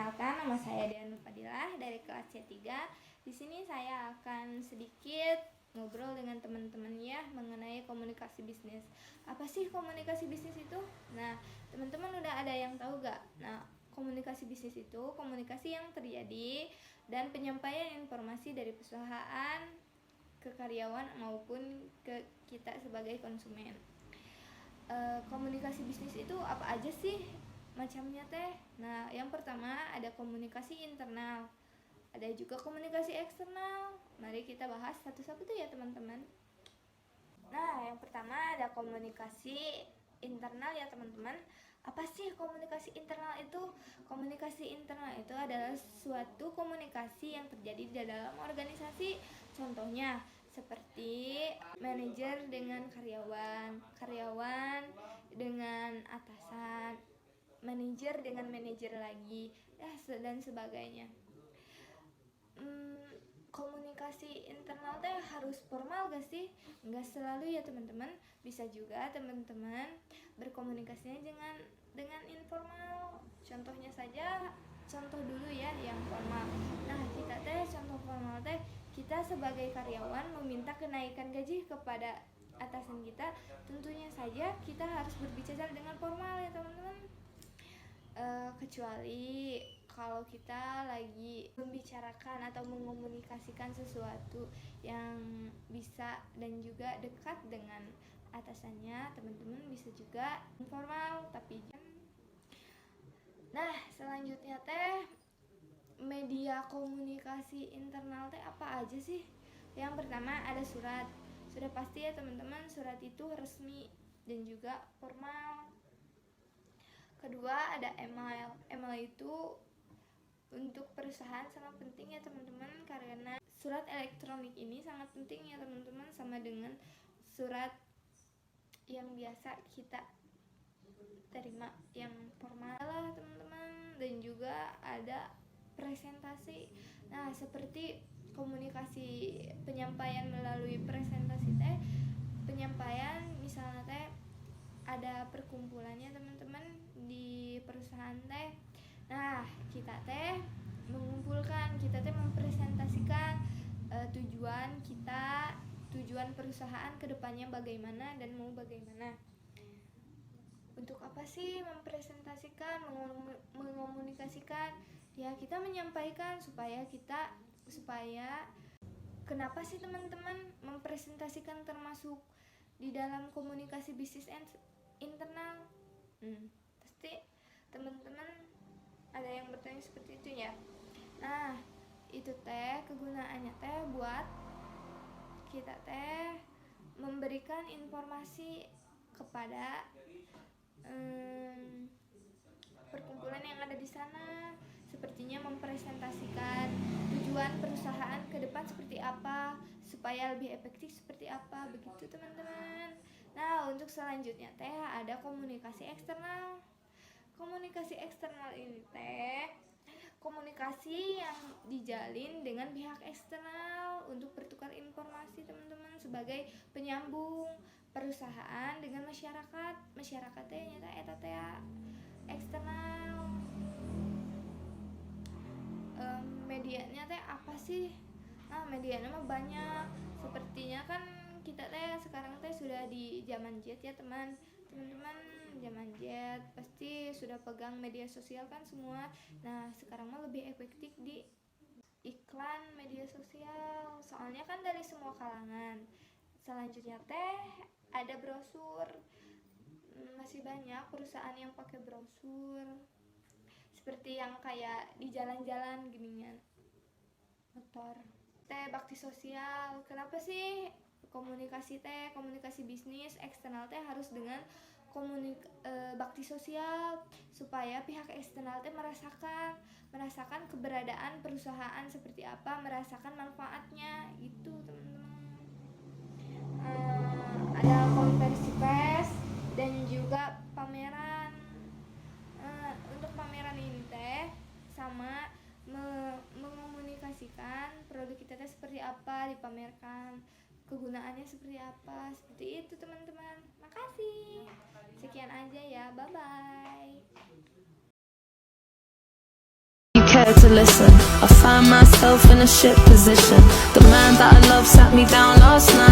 Perkenalkan, nama saya Dian Nurfadilah dari kelas C3. Di sini saya akan sedikit ngobrol dengan teman-teman ya mengenai komunikasi bisnis. Apa sih komunikasi bisnis itu? Nah, teman-teman udah ada yang tahu gak? Nah, komunikasi bisnis itu komunikasi yang terjadi dan penyampaian informasi dari perusahaan ke karyawan maupun ke kita sebagai konsumen. Komunikasi bisnis itu apa aja sih macamnya teh? Nah, yang pertama ada komunikasi internal, ada juga komunikasi eksternal. Mari kita bahas satu-satu ya teman-teman. Nah, yang pertama ada komunikasi internal ya teman-teman. Apa sih komunikasi internal itu? Komunikasi internal itu adalah suatu komunikasi yang terjadi di dalam organisasi. Contohnya seperti manajer dengan karyawan, karyawan dengan atasan, manajer dengan manajer lagi, dan sebagainya. Komunikasi internal teh harus formal gak sih? Nggak selalu ya teman-teman. Bisa juga teman-teman berkomunikasinya dengan informal. Contohnya saja, contoh dulu ya yang formal. Nah, kita teh contoh formal teh kita sebagai karyawan meminta kenaikan gaji kepada atasan kita. Tentunya saja kita harus berbicara dengan formal ya teman-teman. Kecuali kalau kita lagi membicarakan atau mengomunikasikan sesuatu yang bisa dan juga dekat dengan atasannya, teman-teman bisa juga informal tapi nah, selanjutnya teh media komunikasi internal teh apa aja sih? Yang pertama ada surat. Sudah pasti ya teman-teman, surat itu resmi dan juga formal. Kedua ada email. Email itu untuk perusahaan sangat penting ya teman-teman, karena surat elektronik ini sangat penting ya teman-teman, sama dengan surat yang biasa kita terima yang formal lah teman-teman. Dan juga ada presentasi. Nah, seperti komunikasi penyampaian melalui presentasi teh, penyampaian misalnya teh ada perkumpulannya teman-teman di perusahaan teh. Nah, kita teh mengumpulkan, kita teh mempresentasikan tujuan kita, tujuan perusahaan kedepannya bagaimana dan mau bagaimana. Untuk apa sih mempresentasikan, mengomunikasikan? Ya, kita menyampaikan supaya kenapa sih teman-teman mempresentasikan termasuk di dalam komunikasi bisnis internal? Pasti teman-teman ada yang bertanya seperti itu ya. Nah, itu teh kegunaannya teh buat kita teh memberikan informasi kepada perkumpulan yang ada di sana. Sepertinya mempresentasikan tujuan perusahaan ke depan seperti apa, supaya lebih efektif seperti apa, begitu teman-teman. Nah, untuk selanjutnya teh ada komunikasi eksternal. Komunikasi eksternal ini teh komunikasi yang dijalin dengan pihak eksternal untuk bertukar informasi teman-teman, sebagai penyambung perusahaan dengan masyarakat. Masyarakat teh nyata eta teh eksternal. Medianya teh apa sih? Nah, medianya mah banyak. Sepertinya kan kita teh sekarang teh sudah di zaman jet ya teman-teman, zaman jet pasti sudah pegang media sosial kan semua. Nah, sekarang mah lebih efektif di iklan media sosial, soalnya kan dari semua kalangan. Selanjutnya teh ada brosur. Masih banyak perusahaan yang pakai brosur, seperti yang kayak di jalan-jalan ginian motor. Teh bakti sosial. Kenapa sih komunikasi bisnis eksternal teh harus dengan bakti sosial, supaya pihak eksternal teh merasakan keberadaan perusahaan seperti apa, merasakan manfaatnya gitu teman-teman. Ada konversi pers dan juga pameran. Untuk pameran ini teh sama mengomunikasikan produk kita teh seperti apa, dipamerkan kegunaannya seperti apa, seperti itu teman-teman. Makasih, sekian aja ya, bye bye. scared to listen. I find myself in a shit position. The man that I love sat me down last night.